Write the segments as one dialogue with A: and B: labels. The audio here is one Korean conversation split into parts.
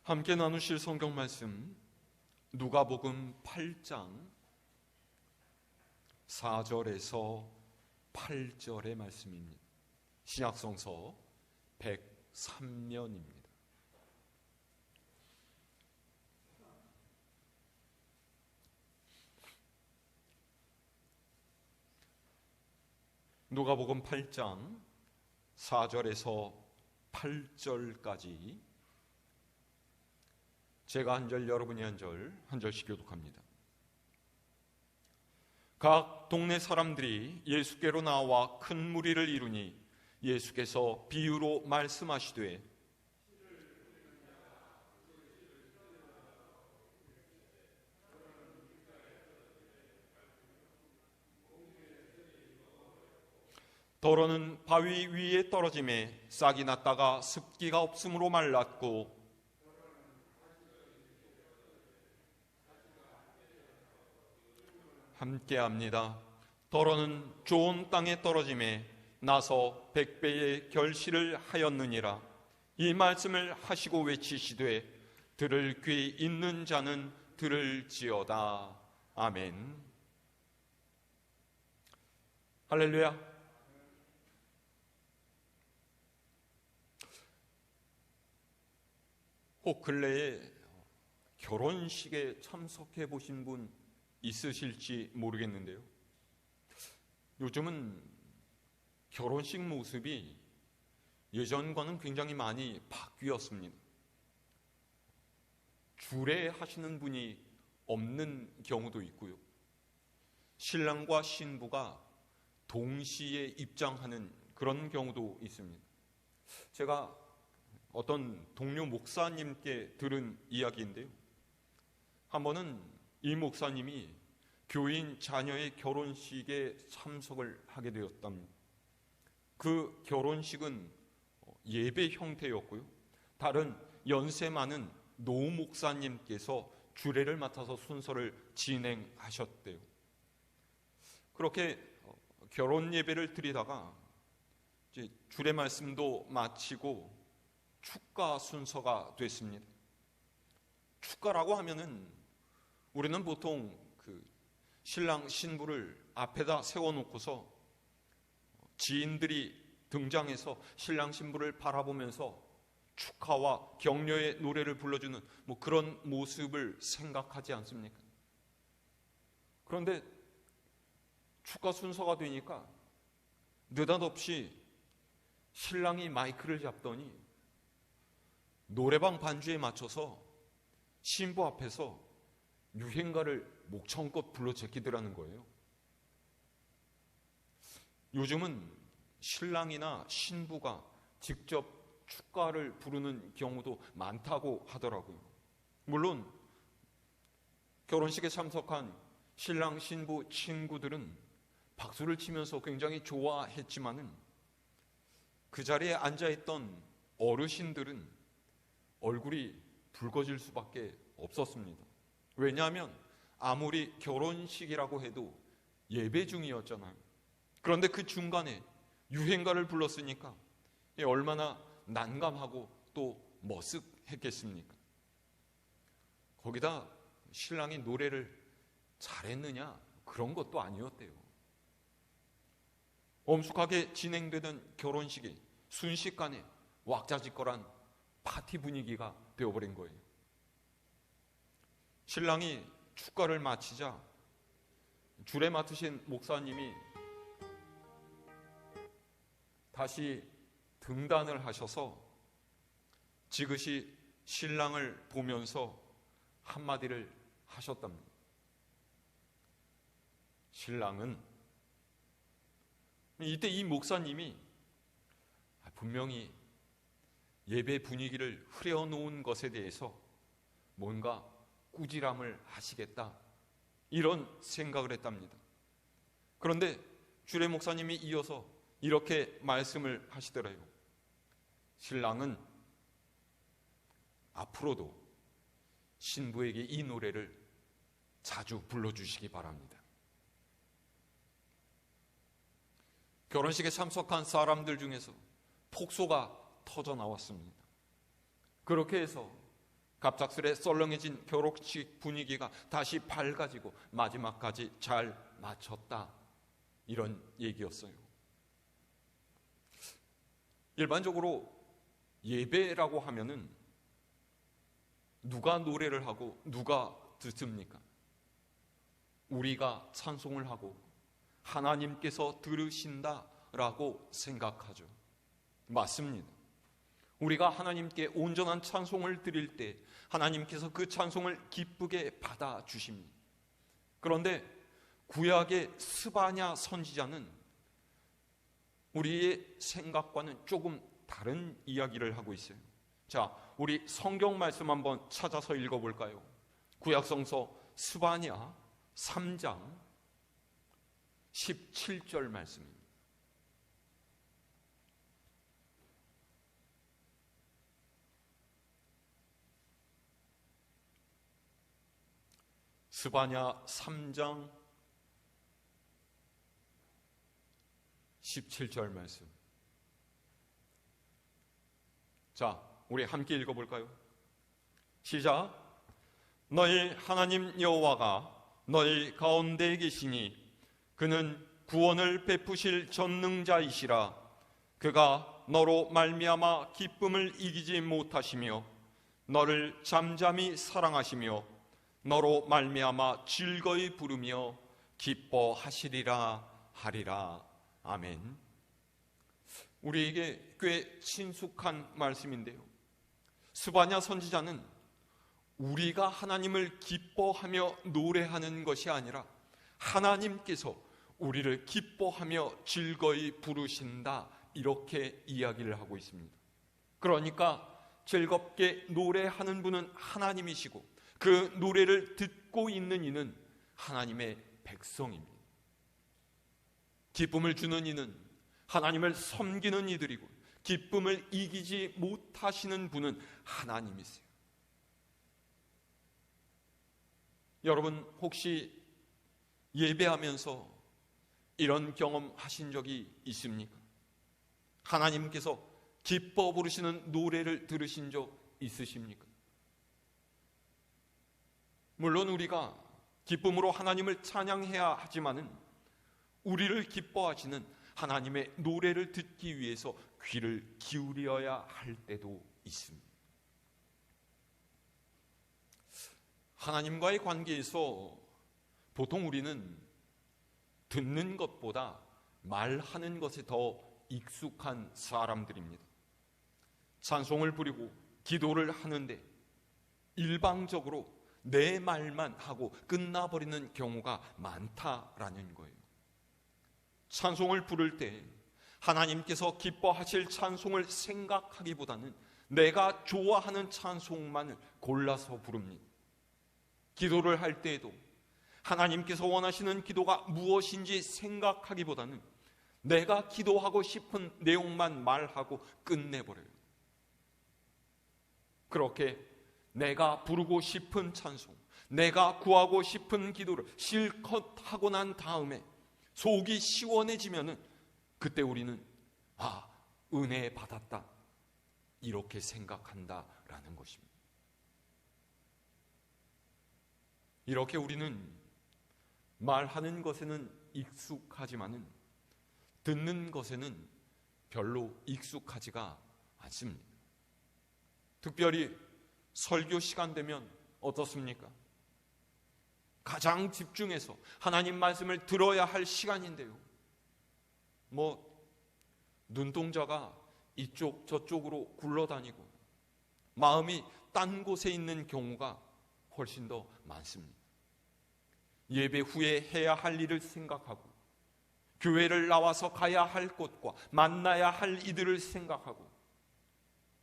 A: 함께 나누실 성경 말씀 누가복음 8장 4절에서 8절의 말씀입니다. 신약성서 103면입니다. 누가복음 8장 4절에서 8절까지 제가 한 절, 여러분이 한 절, 한 절씩 교독합니다. 각 동네 사람들이 예수께로 나와 큰 무리를 이루니 예수께서 비유로 말씀하시되 더러는 바위 위에 떨어짐에 싹이 났다가 습기가 없으므로 말랐고 함께합니다. 더러는 좋은 땅에 떨어짐에 나서 100배의 결실을 하였느니라. 이 말씀을 하시고 외치시되 들을 귀 있는 자는 들을지어다. 아멘. 할렐루야. 혹 근래에 결혼식에 참석해 보신 분 있으실지 모르겠는데요. 요즘은 결혼식 모습이 예전과는 굉장히 많이 바뀌었습니다. 주례하시는 분이 없는 경우도 있고요. 신랑과 신부가 동시에 입장하는 그런 경우도 있습니다. 제가 어떤 동료 목사님께 들은 이야기인데요. 한 번은 이 목사님이 교인 자녀의 결혼식에 참석을 하게 되었답니다. 그 결혼식은 예배 형태였고요. 다른 연세 많은 노 목사님께서 주례를 맡아서 순서를 진행하셨대요. 그렇게 결혼 예배를 드리다가 이제 주례 말씀도 마치고 축가 순서가 됐습니다. 축가라고 하면은 우리는 보통 그 신랑 신부를 앞에다 세워놓고서 지인들이 등장해서 신랑 신부를 바라보면서 축하와 격려의 노래를 불러주는 뭐 그런 모습을 생각하지 않습니까? 그런데 축가 순서가 되니까 느닷없이 신랑이 마이크를 잡더니 노래방 반주에 맞춰서 신부 앞에서 유행가를 목청껏 불러 제끼더라는 거예요. 요즘은 신랑이나 신부가 직접 축가를 부르는 경우도 많다고 하더라고요. 물론 결혼식에 참석한 신랑 신부 친구들은 박수를 치면서 굉장히 좋아했지만은 그 자리에 앉아있던 어르신들은 얼굴이 붉어질 수밖에 없었습니다. 왜냐하면 아무리 결혼식이라고 해도 예배 중이었잖아요. 그런데 그 중간에 유행가를 불렀으니까 얼마나 난감하고 또 머쓱했겠습니까? 거기다 신랑이 노래를 잘했느냐 그런 것도 아니었대요. 엄숙하게 진행되던 결혼식이 순식간에 왁자지껄한 파티 분위기가 되어버린 거예요. 신랑이 축가를 마치자 주례 맡으신 목사님이 다시 등단을 하셔서 지그시 신랑을 보면서 한마디를 하셨답니다. 신랑은 이때 이 목사님이 분명히 예배 분위기를 흐려놓은 것에 대해서 뭔가 꾸지람을 하시겠다 이런 생각을 했답니다. 그런데 주례 목사님이 이어서 이렇게 말씀을 하시더래요. 신랑은 앞으로도 신부에게 이 노래를 자주 불러주시기 바랍니다. 결혼식에 참석한 사람들 중에서 폭소가 터져 나왔습니다. 그렇게 해서 갑작스레 썰렁해진 결혼식 분위기가 다시 밝아지고 마지막까지 잘 마쳤다, 이런 얘기였어요. 일반적으로 예배라고 하면은 누가 노래를 하고 누가 듣습니까? 우리가 찬송을 하고 하나님께서 들으신다라고 생각하죠. 맞습니다. 우리가 하나님께 온전한 찬송을 드릴 때 하나님께서 그 찬송을 기쁘게 받아주십니다. 그런데 구약의 스바냐 선지자는 우리의 생각과는 조금 다른 이야기를 하고 있어요. 자, 우리 성경 말씀 한번 찾아서 읽어볼까요? 구약성서 스바냐 3장 17절 말씀입니다. 스바냐 3장 17절 말씀. 자, 우리 함께 읽어볼까요? 시작. 너희 하나님 여호와가 너희 가운데에 계시니 그는 구원을 베푸실 전능자이시라. 그가 너로 말미암아 기쁨을 이기지 못하시며 너를 잠잠히 사랑하시며 너로 말미암아 즐거이 부르며 기뻐하시리라 하리라. 아멘. 우리에게 꽤 친숙한 말씀인데요, 스바냐 선지자는 우리가 하나님을 기뻐하며 노래하는 것이 아니라 하나님께서 우리를 기뻐하며 즐거이 부르신다, 이렇게 이야기를 하고 있습니다. 그러니까 즐겁게 노래하는 분은 하나님이시고 그 노래를 듣고 있는 이는 하나님의 백성입니다. 기쁨을 주는 이는 하나님을 섬기는 이들이고 기쁨을 이기지 못하시는 분은 하나님이세요. 여러분, 혹시 예배하면서 이런 경험 하신 적이 있습니까? 하나님께서 기뻐 부르시는 노래를 들으신 적 있으십니까? 물론 우리가 기쁨으로 하나님을 찬양해야 하지만은 우리를 기뻐하시는 하나님의 노래를 듣기 위해서 귀를 기울여야 할 때도 있습니다. 하나님과의 관계에서 보통 우리는 듣는 것보다 말하는 것에 더 익숙한 사람들입니다. 찬송을 부리고 기도를 하는데 일방적으로 내 말만 하고 끝나버리는 경우가 많다라는 거예요. 찬송을 부를 때 하나님께서 기뻐하실 찬송을 생각하기보다는 내가 좋아하는 찬송만을 골라서 부릅니다. 기도를 할 때에도 하나님께서 원하시는 기도가 무엇인지 생각하기보다는 내가 기도하고 싶은 내용만 말하고 끝내버려요. 그렇게 내가 부르고 싶은 찬송, 내가 구하고 싶은 기도를 실컷 하고 난 다음에 속이 시원해지면은 그때 우리는 은혜 받았다, 이렇게 생각한다라는 것입니다. 이렇게 우리는 말하는 것에는 익숙하지만은 듣는 것에는 별로 익숙하지가 않습니다. 특별히 설교 시간 되면 어떻습니까? 가장 집중해서 하나님 말씀을 들어야 할 시간인데요, 눈동자가 이쪽 저쪽으로 굴러다니고 마음이 딴 곳에 있는 경우가 훨씬 더 많습니다. 예배 후에 해야 할 일을 생각하고 교회를 나와서 가야 할 곳과 만나야 할 이들을 생각하고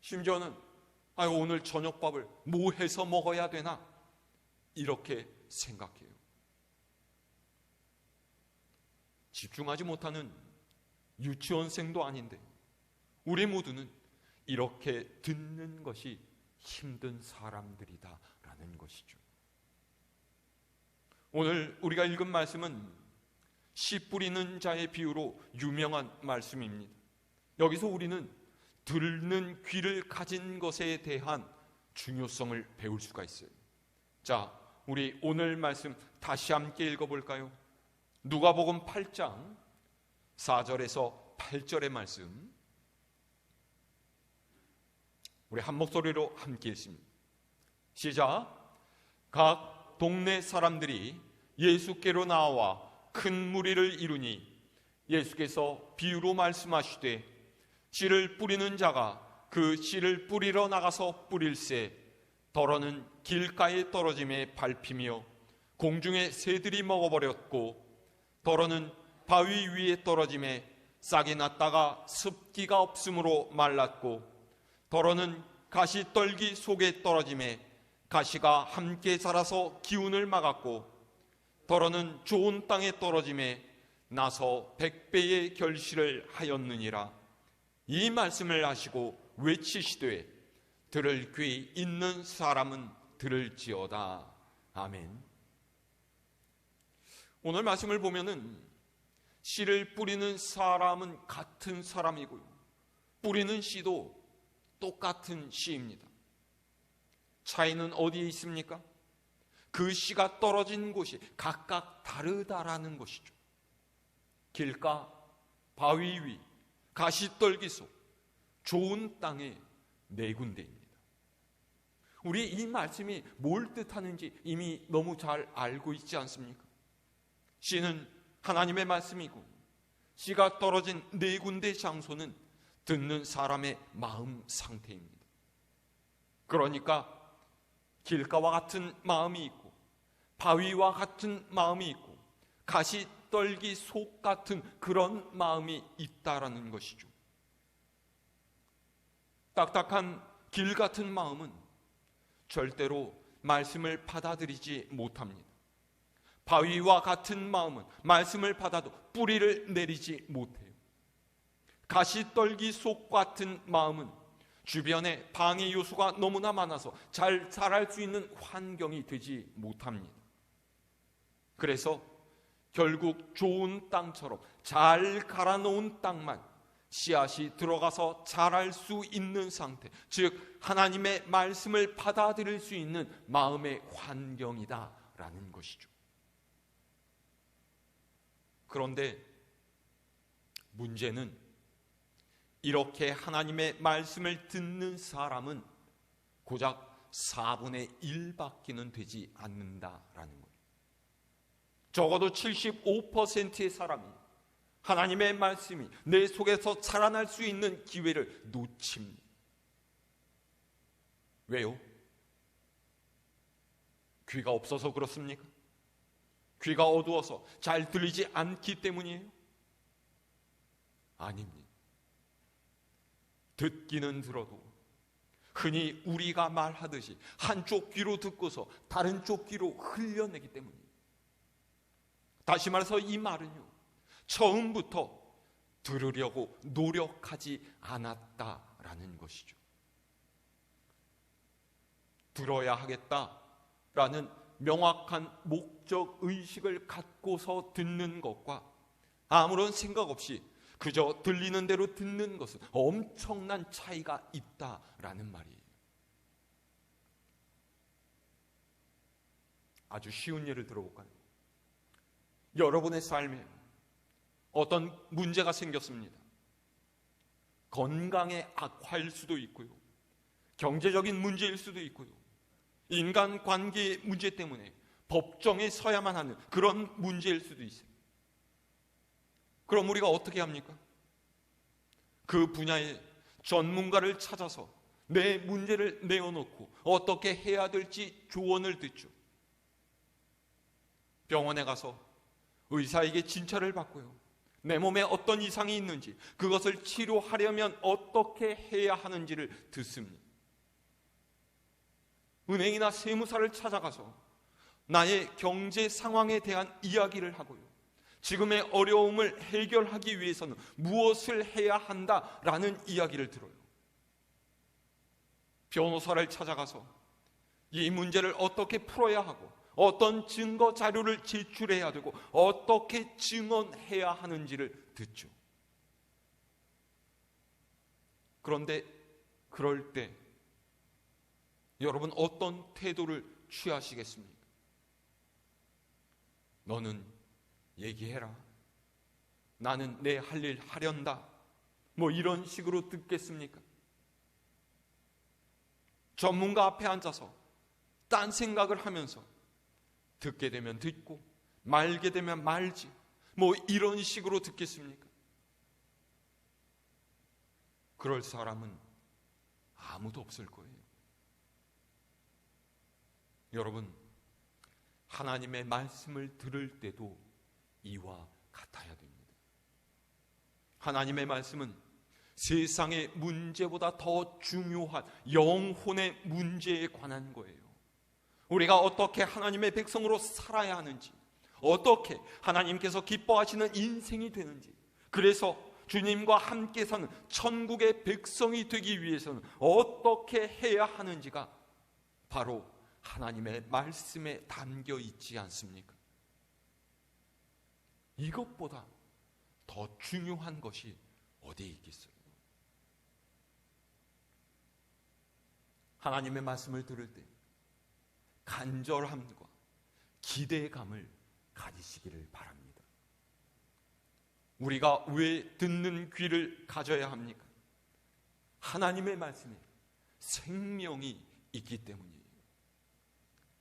A: 심지어는 오늘 저녁밥을 뭐 해서 먹어야 되나, 이렇게 생각해요. 집중하지 못하는 유치원생도 아닌데 우리 모두는 이렇게 듣는 것이 힘든 사람들이다라는 것이죠. 오늘 우리가 읽은 말씀은 씨 뿌리는 자의 비유로 유명한 말씀입니다. 여기서 우리는 듣는 귀를 가진 것에 대한 중요성을 배울 수가 있어요. 자, 우리 오늘 말씀 다시 함께 읽어볼까요? 누가복음 8장 4절에서 8절의 말씀, 우리 한 목소리로 함께 읽습니다. 시작. 각 동네 사람들이 예수께로 나와 큰 무리를 이루니 예수께서 비유로 말씀하시되 씨를 뿌리는 자가 그 씨를 뿌리러 나가서 뿌릴새 덜어는 길가에 떨어짐에 밟히며 공중의 새들이 먹어버렸고 덜어는 바위 위에 떨어짐에 싹이 났다가 습기가 없으므로 말랐고 덜어는 가시떨기 속에 떨어짐에 가시가 함께 자라서 기운을 막았고 덜어는 좋은 땅에 떨어짐에 나서 100배의 결실을 하였느니라. 이 말씀을 하시고 외치시되 들을 귀 있는 사람은 들을지어다. 아멘. 오늘 말씀을 보면은 씨를 뿌리는 사람은 같은 사람이고요, 뿌리는 씨도 똑같은 씨입니다. 차이는 어디에 있습니까? 그 씨가 떨어진 곳이 각각 다르다라는 것이죠. 길가, 바위 위, 가시떨기 속, 좋은 땅에 네 군데입니다. 우리 이 말씀이 뭘 뜻하는지 이미 너무 잘 알고 있지 않습니까? 씨는 하나님의 말씀이고 씨가 떨어진 네 군데 장소는 듣는 사람의 마음 상태입니다. 그러니까 길가와 같은 마음이 있고 바위와 같은 마음이 있고 가시떨기 속 같은 그런 마음이 있다라는 것이죠. 딱딱한 길 같은 마음은 절대로 말씀을 받아들이지 못합니다. 바위와 같은 마음은 말씀을 받아도 뿌리를 내리지 못해요. 가시떨기 속 같은 마음은 주변에 방해 요소가 너무나 많아서 잘 자랄 수 있는 환경이 되지 못합니다. 그래서 결국 좋은 땅처럼 잘 갈아놓은 땅만 씨앗이 들어가서 자랄 수 있는 상태, 즉 하나님의 말씀을 받아들일 수 있는 마음의 환경이다라는 것이죠. 그런데 문제는 이렇게 하나님의 말씀을 듣는 사람은 고작 4분의 1밖에는 되지 않는다라는 거예요. 적어도 75%의 사람이 하나님의 말씀이 내 속에서 자라날 수 있는 기회를 놓칩니다. 왜요? 귀가 없어서 그렇습니까? 귀가 어두워서 잘 들리지 않기 때문이에요? 아닙니다. 듣기는 들어도 흔히 우리가 말하듯이 한쪽 귀로 듣고서 다른 쪽 귀로 흘려내기 때문입니다. 다시 말해서 이 말은요, 처음부터 들으려고 노력하지 않았다라는 것이죠. 들어야 하겠다라는 명확한 목적 의식을 갖고서 듣는 것과 아무런 생각 없이 그저 들리는 대로 듣는 것은 엄청난 차이가 있다라는 말이에요. 아주 쉬운 예를 들어볼까요? 여러분의 삶에 어떤 문제가 생겼습니다. 건강의 악화일 수도 있고요, 경제적인 문제일 수도 있고요, 인간관계의 문제 때문에 법정에 서야만 하는 그런 문제일 수도 있어요. 그럼 우리가 어떻게 합니까? 그 분야의 전문가를 찾아서 내 문제를 내어놓고 어떻게 해야 될지 조언을 듣죠. 병원에 가서 의사에게 진찰을 받고요, 내 몸에 어떤 이상이 있는지, 그것을 치료하려면 어떻게 해야 하는지를 듣습니다. 은행이나 세무사를 찾아가서 나의 경제 상황에 대한 이야기를 하고요, 지금의 어려움을 해결하기 위해서는 무엇을 해야 한다라는 이야기를 들어요. 변호사를 찾아가서 이 문제를 어떻게 풀어야 하고 어떤 증거 자료를 제출해야 되고 어떻게 증언해야 하는지를 듣죠. 그런데 그럴 때 여러분 어떤 태도를 취하시겠습니까? 너는 얘기해라. 나는 내 할 일 하련다. 뭐 이런 식으로 듣겠습니까? 전문가 앞에 앉아서 딴 생각을 하면서 듣게 되면 듣고 말게 되면 말지 뭐 이런 식으로 듣겠습니까? 그럴 사람은 아무도 없을 거예요. 여러분, 하나님의 말씀을 들을 때도 이와 같아야 됩니다. 하나님의 말씀은 세상의 문제보다 더 중요한 영혼의 문제에 관한 거예요. 우리가 어떻게 하나님의 백성으로 살아야 하는지, 어떻게 하나님께서 기뻐하시는 인생이 되는지, 그래서 주님과 함께 사는 천국의 백성이 되기 위해서는 어떻게 해야 하는지가 바로 하나님의 말씀에 담겨 있지 않습니까? 이것보다 더 중요한 것이 어디에 있겠어요? 하나님의 말씀을 들을 때 간절함과 기대감을 가지시기를 바랍니다. 우리가 왜 듣는 귀를 가져야 합니까? 하나님의 말씀에 생명이 있기 때문이에요.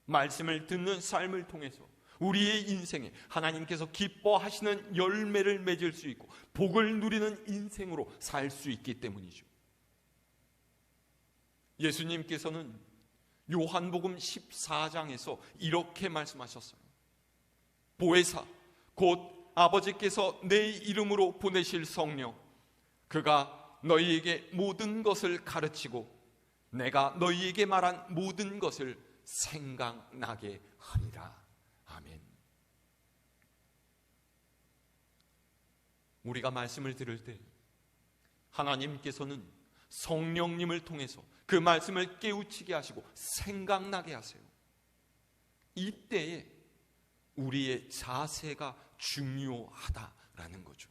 A: 말씀을 듣는 삶을 통해서 우리의 인생에 하나님께서 기뻐하시는 열매를 맺을 수 있고 복을 누리는 인생으로 살 수 있기 때문이죠. 예수님께서는 요한복음 14장에서 이렇게 말씀하셨어요. 보혜사 곧 아버지께서 내 이름으로 보내실 성령, 그가 너희에게 모든 것을 가르치고 내가 너희에게 말한 모든 것을 생각나게 하리라. 아멘. 우리가 말씀을 들을 때 하나님께서는 성령님을 통해서 그 말씀을 깨우치게 하시고 생각나게 하세요. 이때에 우리의 자세가 중요하다라는 거죠.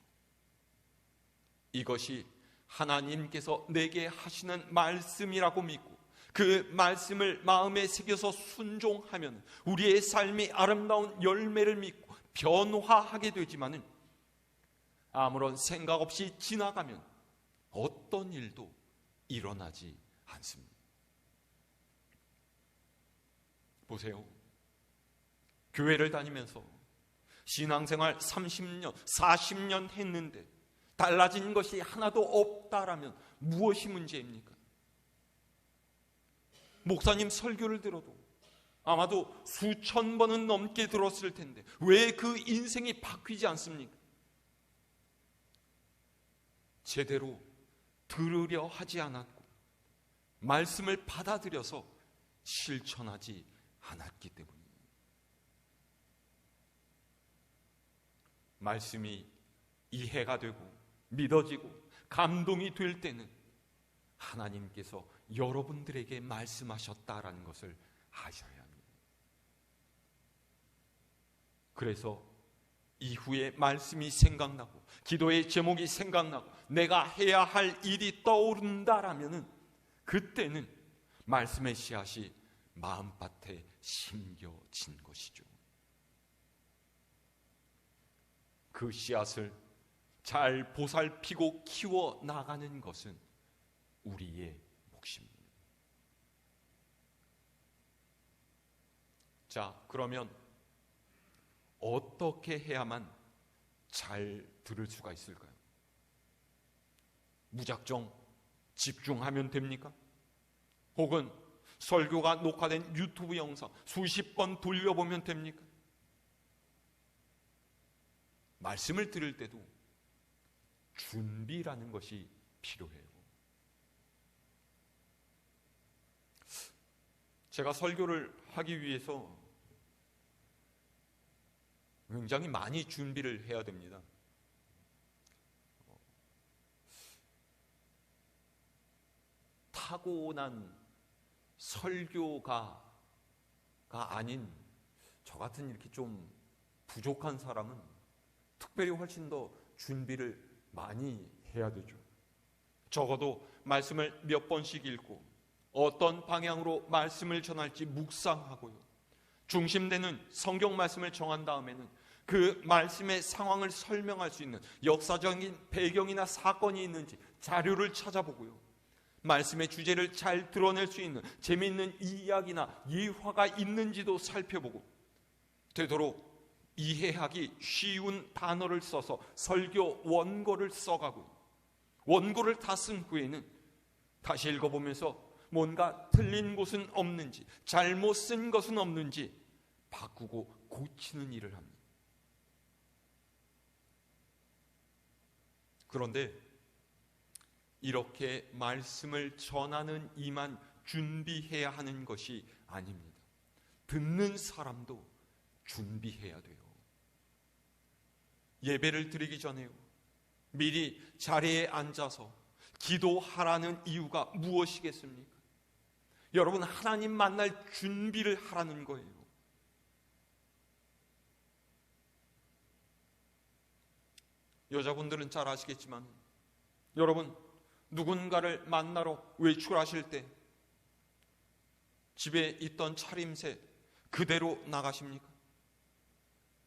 A: 이것이 하나님께서 내게 하시는 말씀이라고 믿고 그 말씀을 마음에 새겨서 순종하면 우리의 삶이 아름다운 열매를 맺고 변화하게 되지만은 아무런 생각 없이 지나가면 어떤 일도 일어나지 않습니다. 보세요. 교회를 다니면서 신앙생활 30년, 40년 했는데 달라진 것이 하나도 없다라면 무엇이 문제입니까? 목사님 설교를 들어도 아마도 수천 번은 넘게 들었을 텐데 왜 그 인생이 바뀌지 않습니까? 제대로 들으려 하지 않았고 말씀을 받아들여서 실천하지 않았기 때문입니다. 말씀이 이해가 되고 믿어지고 감동이 될 때는 하나님께서 여러분들에게 말씀하셨다라는 것을 아셔야 합니다. 그래서 이후에 말씀이 생각나고 기도의 제목이 생각나고 내가 해야 할 일이 떠오른다라면은 그때는 말씀의 씨앗이 마음밭에 심겨진 것이죠. 그 씨앗을 잘 보살피고 키워 나가는 것은 우리의 몫입니다. 자, 그러면 어떻게 해야만 잘 들을 수가 있을까요? 무작정 집중하면 됩니까? 혹은 설교가 녹화된 유튜브 영상 수십 번 돌려보면 됩니까? 말씀을 들을 때도 준비라는 것이 필요해요. 제가 설교를 하기 위해서 굉장히 많이 준비를 해야 됩니다. 타고난 설교가가 아닌 저 같은 이렇게 좀 부족한 사람은 특별히 훨씬 더 준비를 많이 해야 되죠. 적어도 말씀을 몇 번씩 읽고 어떤 방향으로 말씀을 전할지 묵상하고요. 중심되는 성경 말씀을 정한 다음에는 그 말씀의 상황을 설명할 수 있는 역사적인 배경이나 사건이 있는지 자료를 찾아보고요. 말씀의 주제를 잘 드러낼 수 있는 재미있는 이야기나 예화가 있는지도 살펴보고, 되도록 이해하기 쉬운 단어를 써서 설교 원고를 써가고, 원고를 다 쓴 후에는 다시 읽어보면서 뭔가 틀린 곳은 없는지, 잘못 쓴 것은 없는지 바꾸고 고치는 일을 합니다. 그런데 이렇게 말씀을 전하는 이만 준비해야 하는 것이 아닙니다. 듣는 사람도 준비해야 돼요. 예배를 드리기 전에요, 미리 자리에 앉아서 기도하라는 이유가 무엇이겠습니까? 여러분, 하나님 만날 준비를 하라는 거예요. 여자분들은 잘 아시겠지만, 여러분, 누군가를 만나러 외출하실 때 집에 있던 차림새 그대로 나가십니까?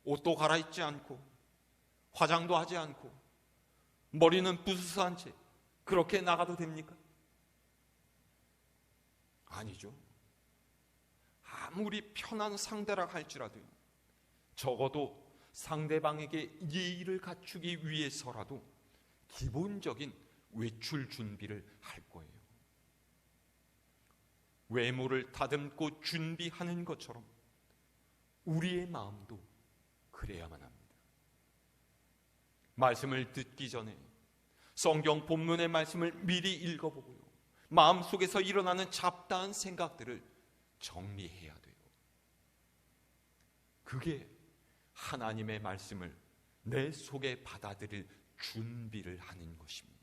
A: 옷도 갈아입지 않고 화장도 하지 않고 머리는 부스스한 채 그렇게 나가도 됩니까? 아니죠. 아무리 편한 상대라 할지라도요, 적어도 상대방에게 예의를 갖추기 위해서라도 기본적인 외출 준비를 할 거예요. 외모를 다듬고 준비하는 것처럼 우리의 마음도 그래야만 합니다. 말씀을 듣기 전에 성경 본문의 말씀을 미리 읽어보고요, 마음속에서 일어나는 잡다한 생각들을 정리해야 돼요. 그게 하나님의 말씀을 내 속에 받아들일 준비를 하는 것입니다.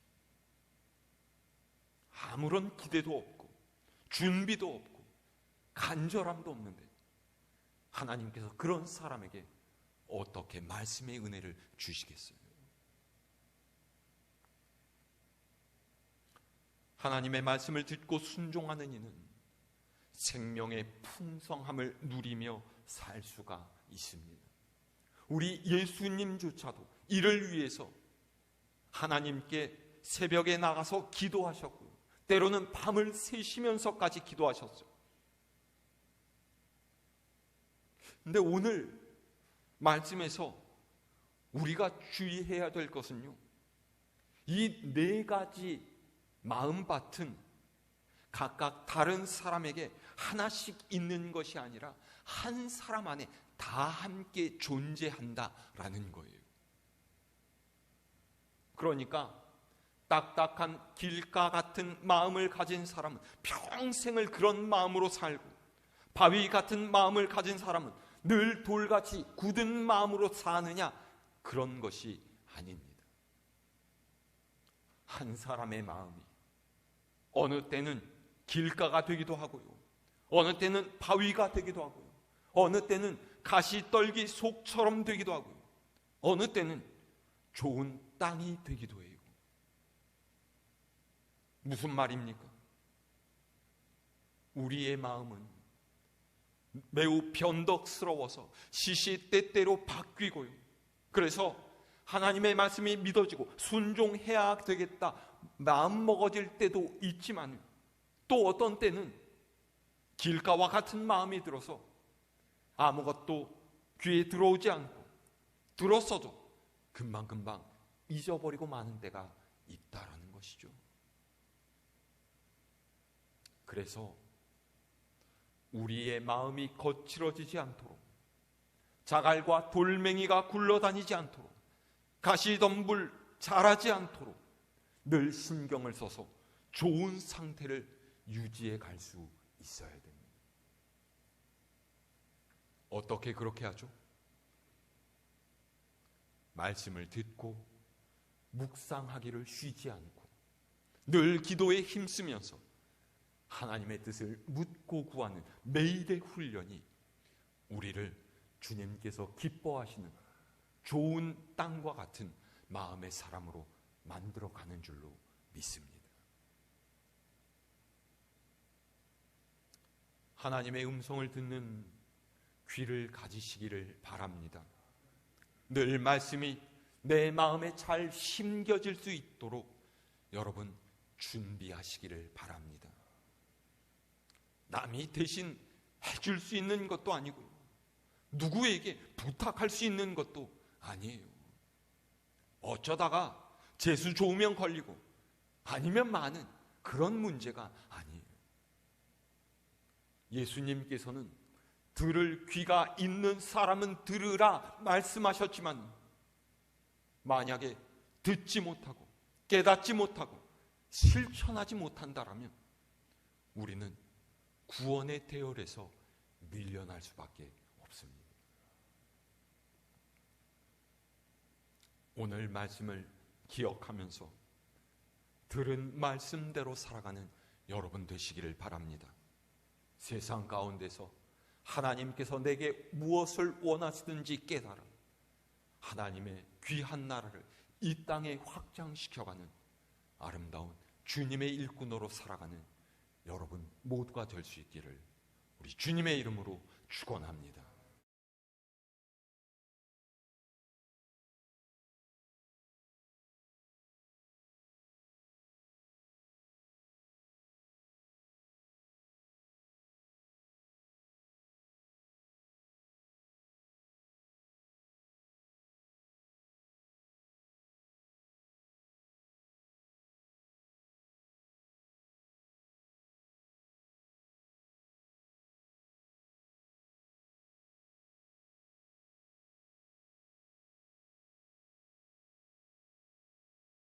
A: 아무런 기대도 없고 준비도 없고 간절함도 없는데 하나님께서 그런 사람에게 어떻게 말씀의 은혜를 주시겠어요? 하나님의 말씀을 듣고 순종하는 이는 생명의 풍성함을 누리며 살 수가 있습니다. 우리 예수님조차도 이를 위해서 하나님께 새벽에 나가서 기도하셨고요, 때로는 밤을 새시면서까지 기도하셨어요. 근데 오늘 말씀에서 우리가 주의해야 될 것은요, 이 네 가지 마음밭은 각각 다른 사람에게 하나씩 있는 것이 아니라 한 사람 안에 다 함께 존재한다라는 거예요. 그러니까 딱딱한 길가 같은 마음을 가진 사람은 평생을 그런 마음으로 살고, 바위 같은 마음을 가진 사람은 늘 돌같이 굳은 마음으로 사느냐, 그런 것이 아닙니다. 한 사람의 마음이 어느 때는 길가가 되기도 하고요, 어느 때는 바위가 되기도 하고요, 어느 때는 가시떨기 속처럼 되기도 하고요, 어느 때는 좋은 땅이 되기도 해요. 무슨 말입니까? 우리의 마음은 매우 변덕스러워서 시시때때로 바뀌고요, 그래서 하나님의 말씀이 믿어지고 순종해야 되겠다 마음먹어질 때도 있지만, 또 어떤 때는 길가와 같은 마음이 들어서 아무것도 귀에 들어오지 않고 들었어도 금방금방 잊어버리고 마는 때가 있다라는 것이죠. 그래서 우리의 마음이 거칠어지지 않도록, 자갈과 돌멩이가 굴러다니지 않도록, 가시덤불 자라지 않도록 늘 신경을 써서 좋은 상태를 유지해 갈 수 있어야 됩니다. 어떻게 그렇게 하죠? 말씀을 듣고 묵상하기를 쉬지 않고 늘 기도에 힘쓰면서 하나님의 뜻을 묻고 구하는 매일의 훈련이 우리를 주님께서 기뻐하시는 좋은 땅과 같은 마음의 사람으로 만들어가는 줄로 믿습니다. 하나님의 음성을 듣는 귀를 가지시기를 바랍니다. 늘 말씀이 내 마음에 잘 심겨질 수 있도록 여러분 준비하시기를 바랍니다. 남이 대신 해줄 수 있는 것도 아니고요, 누구에게 부탁할 수 있는 것도 아니에요. 어쩌다가 재수 좋으면 걸리고 아니면 많은 그런 문제가 아니에요. 예수님께서는 들을 귀가 있는 사람은 들으라 말씀하셨지만, 만약에 듣지 못하고 깨닫지 못하고 실천하지 못한다라면 우리는 구원의 대열에서 밀려날 수밖에 없습니다. 오늘 말씀을 기억하면서 들은 말씀대로 살아가는 여러분 되시기를 바랍니다. 세상 가운데서 하나님께서 내게 무엇을 원하시든지 깨달아 하나님의 귀한 나라를 이 땅에 확장시켜가는 아름다운 주님의 일꾼으로 살아가는 여러분 모두가 될 수 있기를 우리 주님의 이름으로 축원합니다.